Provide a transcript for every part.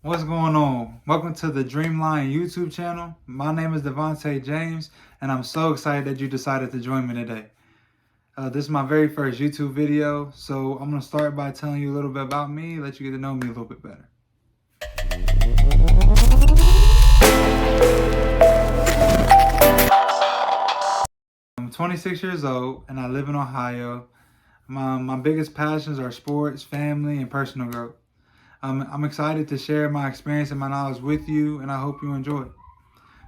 What's going on? Welcome to the Dreamline YouTube channel. My name is Devontae James, and I'm so excited that you decided to join me today. This is my very first YouTube video, so I'm going to start by telling you a little bit about me, let you get to know me a little bit better. I'm 26 years old, and I live in Ohio. My biggest passions are sports, family, and personal growth. I'm excited to share my experience and my knowledge with you, and I hope you enjoy it.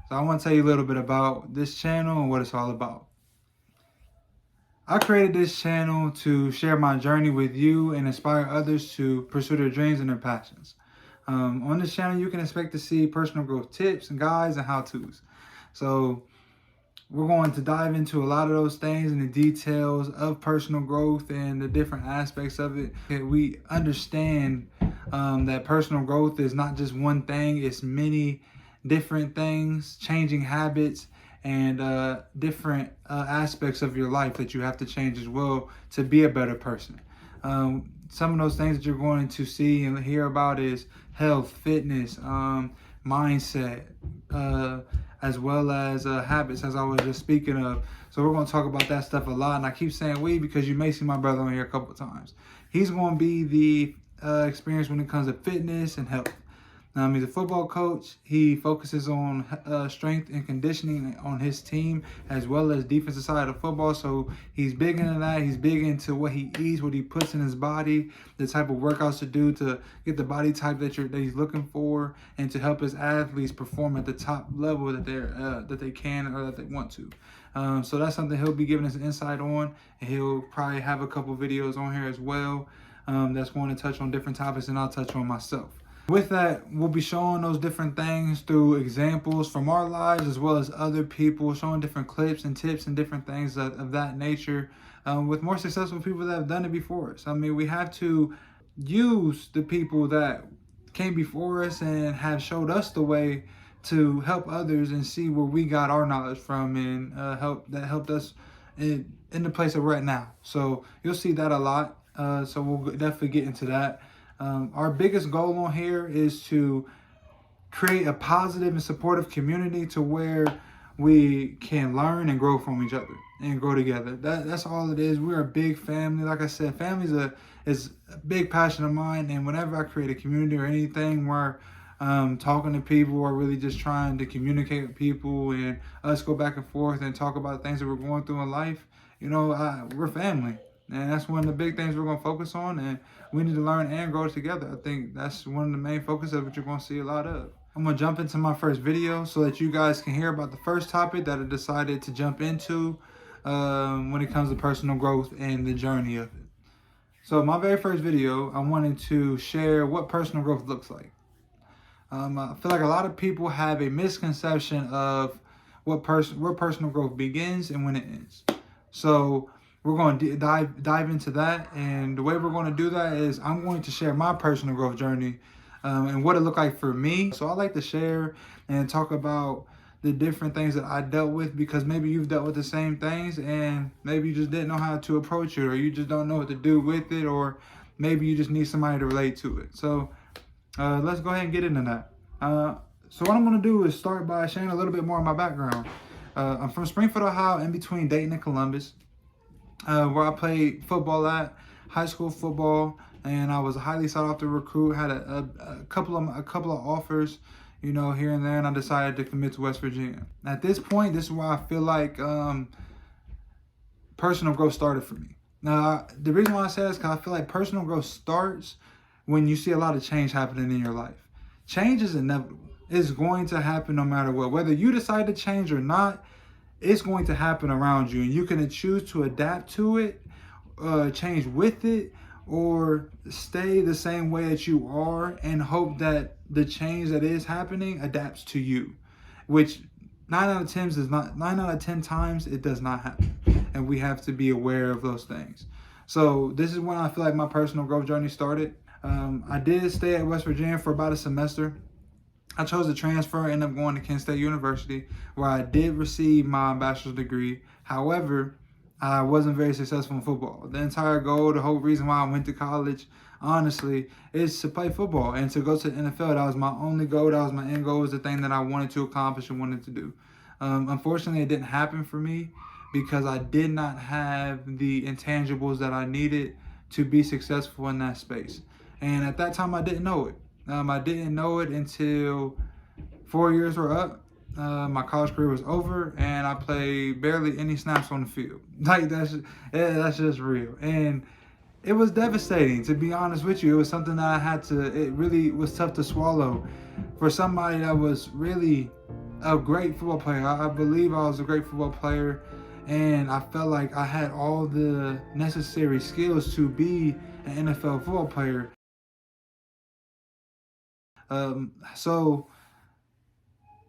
So I want to tell you a little bit about this channel and what it's all about. I created this channel to share my journey with you and inspire others to pursue their dreams and their passions. On this channel, you can expect to see personal growth tips and guides and how-tos. So we're going to dive into a lot of those things and the details of personal growth and the different aspects of it. We understand that personal growth is not just one thing, it's many different things, changing habits, and different aspects of your life that you have to change as well to be a better person. Some of those things that you're going to see and hear about is health, fitness, mindset, as well as habits, as I was just speaking of. So we're going to talk about that stuff a lot. And I keep saying we because you may see my brother on here a couple of times. He's going to be the experience when it comes to fitness and health. He's a football coach. He focuses on strength and conditioning on his team as well as defensive side of football. So he's big into that. He's big into what he eats, what he puts in his body, the type of workouts to do to get the body type that he's looking for, and to help his athletes perform at the top level that they can or that they want to. So that's something he'll be giving us an insight on, and he'll probably have a couple videos on here as well that's going to touch on different topics, and I'll touch on myself. With that, we'll be showing those different things through examples from our lives as well as other people, showing different clips and tips and different things of that nature with more successful people that have done it before us. I mean, we have to use the people that came before us and have showed us the way to help others and see where we got our knowledge from and helped us in the place that we're at now. So you'll see that a lot. So we'll definitely get into that. Our biggest goal on here is to create a positive and supportive community to where we can learn and grow from each other and grow together. That's all it is. We're a big family. Like I said, family is a big passion of mine. And whenever I create a community or anything where talking to people or really just trying to communicate with people and us go back and forth and talk about things that we're going through in life, we're family. And that's one of the big things we're going to focus on, and we need to learn and grow together. I think that's one of the main focus of what you're going to see a lot of. I'm going to jump into my first video so that you guys can hear about the first topic that I decided to jump into when it comes to personal growth and the journey of it. So my very first video, I wanted to share what personal growth looks like. I feel like a lot of people have a misconception of where personal growth begins and when it ends. So we're going to dive into that, and the way we're going to do that is I'm going to share my personal growth journey and what it looked like for me. So I like to share and talk about the different things that I dealt with, because maybe you've dealt with the same things and maybe you just didn't know how to approach it, or you just don't know what to do with it, or maybe you just need somebody to relate to it. So let's go ahead and get into that. So what I'm going to do is start by sharing a little bit more of my background. I'm from Springfield, Ohio, in between Dayton and Columbus. Where I played football at, high school football, and I was a highly sought after recruit. Had a couple of offers, here and there, and I decided to commit to West Virginia. At this point, this is where I feel like personal growth started for me. Now, the reason why I say this is because I feel like personal growth starts when you see a lot of change happening in your life. Change is inevitable. It's going to happen no matter what. Whether you decide to change or not, it's going to happen around you, and you can choose to adapt to it, change with it, or stay the same way that you are and hope that the change that is happening adapts to you, which 9 out of 10 times it does not happen, and we have to be aware of those things. So this is when I feel like my personal growth journey started. I did stay at West Virginia for about a semester. I chose to transfer and end up going to Kent State University, where I did receive my bachelor's degree. However, I wasn't very successful in football. The entire goal, the whole reason why I went to college, honestly, is to play football and to go to the NFL. That was my only goal. That was my end goal. Was the thing that I wanted to accomplish and wanted to do. Unfortunately, it didn't happen for me because I did not have the intangibles that I needed to be successful in that space. And at that time, I didn't know it. I didn't know it until 4 years were up. My college career was over, and I played barely any snaps on the field. Like that's just real, and it was devastating, to be honest with you. It was something that I had to. It really was tough to swallow for somebody that was really a great football player. I believe I was a great football player, and I felt like I had all the necessary skills to be an NFL football player. So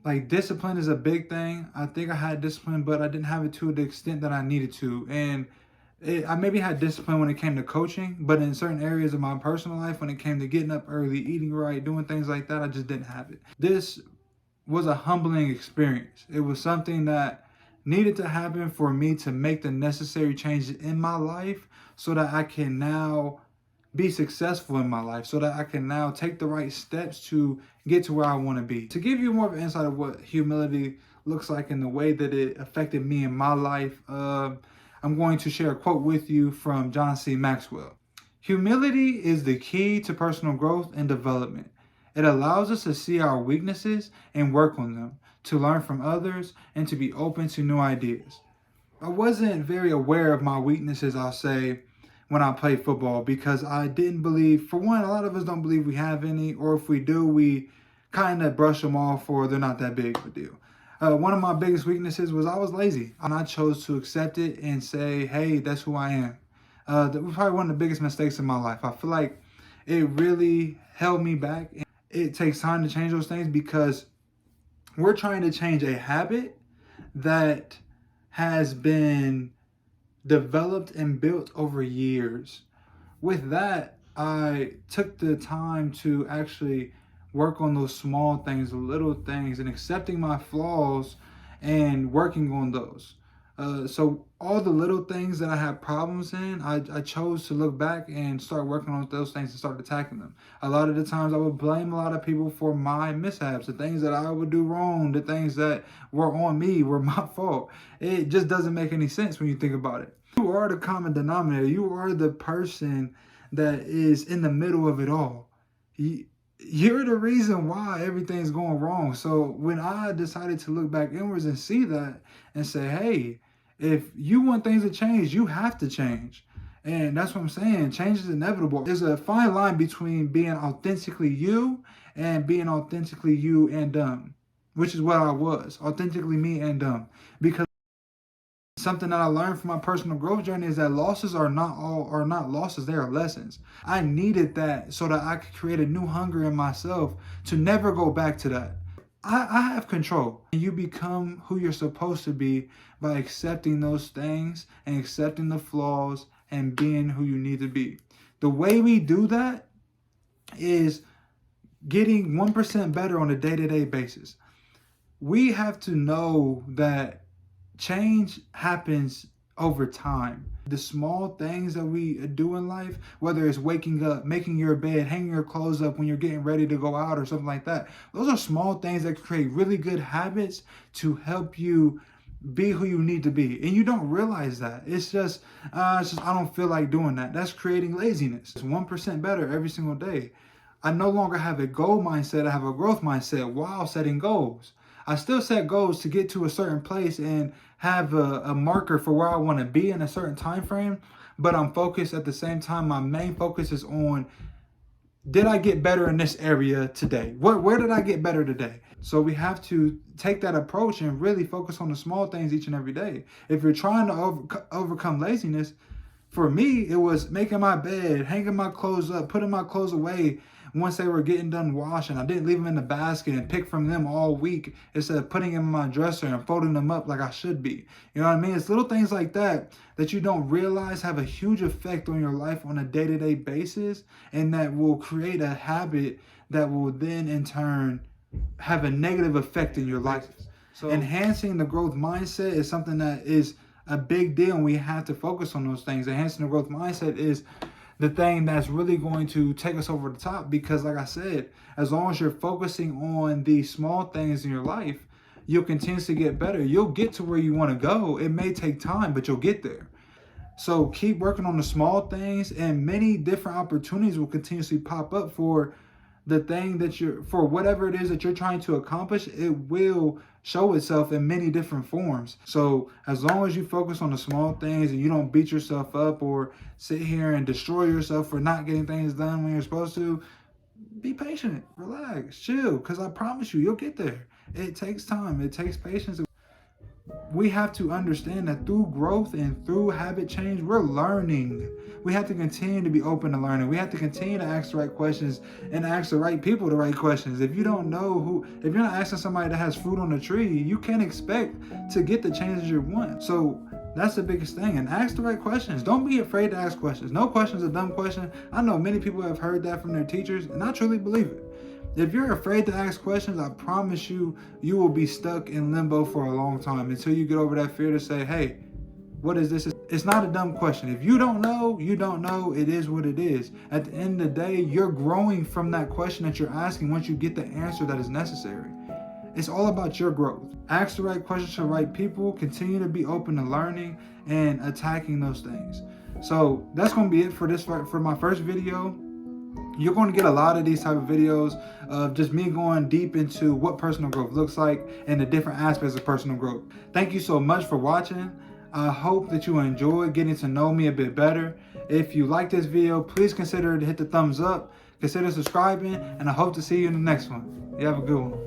like discipline is a big thing. I think I had discipline, but I didn't have it to the extent that I needed to. And I maybe had discipline when it came to coaching, but in certain areas of my personal life, when it came to getting up early, eating right, doing things like that, I just didn't have it. This was a humbling experience. It was something that needed to happen for me to make the necessary changes in my life so that I can now be successful in my life, so that I can now take the right steps to get to where I want to be. To give you more of an insight of what humility looks like and the way that it affected me in my life, I'm going to share a quote with you from John C. Maxwell. Humility is the key to personal growth and development. It allows us to see our weaknesses and work on them, to learn from others, and to be open to new ideas. I wasn't very aware of my weaknesses, I'll say, when I played football, because I didn't believe, for one, a lot of us don't believe we have any, or if we do, we kind of brush them off, or they're not that big of a deal. One of my biggest weaknesses was I was lazy, and I chose to accept it and say, hey, that's who I am. That was probably one of the biggest mistakes in my life. I feel like it really held me back. It takes time to change those things because we're trying to change a habit that has been developed and built over years. With that, I took the time to actually work on those small things, the little things, and accepting my flaws and working on those. So all the little things that I had problems in, I chose to look back and start working on those things and start attacking them. A lot of the times I would blame a lot of people for my mishaps, the things that I would do wrong, the things that were on me were my fault. It just doesn't make any sense when you think about it. You are the common denominator. You are the person that is in the middle of it all. You're the reason why everything's going wrong. So when I decided to look back inwards and see that and say, hey, if you want things to change, you have to change. And that's what I'm saying. Change is inevitable. There's a fine line between being authentically you and being authentically you and dumb, which is what I was, authentically me and dumb. Because something that I learned from my personal growth journey is that losses are not losses, they are lessons. I needed that so that I could create a new hunger in myself to never go back to that. I have control. And you become who you're supposed to be by accepting those things and accepting the flaws and being who you need to be. The way we do that is getting 1% better on a day-to-day basis. We have to know that change happens over time. The small things that we do in life, whether it's waking up, making your bed, hanging your clothes up when you're getting ready to go out or something like that, those are small things that create really good habits to help you be who you need to be. And you don't realize that. It's just I don't feel like doing that. That's creating laziness. It's 1% better every single day. I no longer have a goal mindset. I have a growth mindset while setting goals. I still set goals to get to a certain place and have a marker for where I want to be in a certain time frame, but I'm focused at the same time. My main focus is on, did I get better in this area today? Where did I get better today? So we have to take that approach and really focus on the small things each and every day. If you're trying to overcome laziness, for me, it was making my bed, hanging my clothes up, putting my clothes away once they were getting done washing. I didn't leave them in the basket and pick from them all week instead of putting them in my dresser and folding them up like I should be. You know what I mean? It's little things like that that you don't realize have a huge effect on your life on a day-to-day basis, and that will create a habit that will then in turn have a negative effect in your life. So enhancing the growth mindset is something that is a big deal, and we have to focus on those things. Enhancing the growth mindset is the thing that's really going to take us over the top, because like I said, as long as you're focusing on these small things in your life, you'll continuously get better. You'll get to where you want to go. It may take time, but you'll get there. So keep working on the small things, and many different opportunities will continuously pop up for the thing that for whatever it is that you're trying to accomplish. It will show itself in many different forms. So as long as you focus on the small things and you don't beat yourself up or sit here and destroy yourself for not getting things done when you're supposed to, be patient, relax, chill, because I promise you, you'll get there. It takes time, it takes patience. We have to understand that through growth and through habit change, we're learning. We have to continue to be open to learning. We have to continue to ask the right questions and ask the right people the right questions. If you don't know if you're not asking somebody that has fruit on the tree, you can't expect to get the changes you want. So that's the biggest thing. And ask the right questions. Don't be afraid to ask questions. No question is a dumb question. I know many people have heard that from their teachers, and I truly believe it. If you're afraid to ask questions, I promise you, you will be stuck in limbo for a long time until you get over that fear to say, hey, what is this? It's not a dumb question. If you don't know, you don't know. It is what it is. At the end of the day, you're growing from that question that you're asking once you get the answer that is necessary. It's all about your growth. Ask the right questions to the right people. Continue to be open to learning and attacking those things. So that's going to be it for my first video. You're going to get a lot of these type of videos of just me going deep into what personal growth looks like and the different aspects of personal growth. Thank you so much for watching. I hope that you enjoyed getting to know me a bit better. If you like this video, please consider to hit the thumbs up, consider subscribing, and I hope to see you in the next one. You have a good one.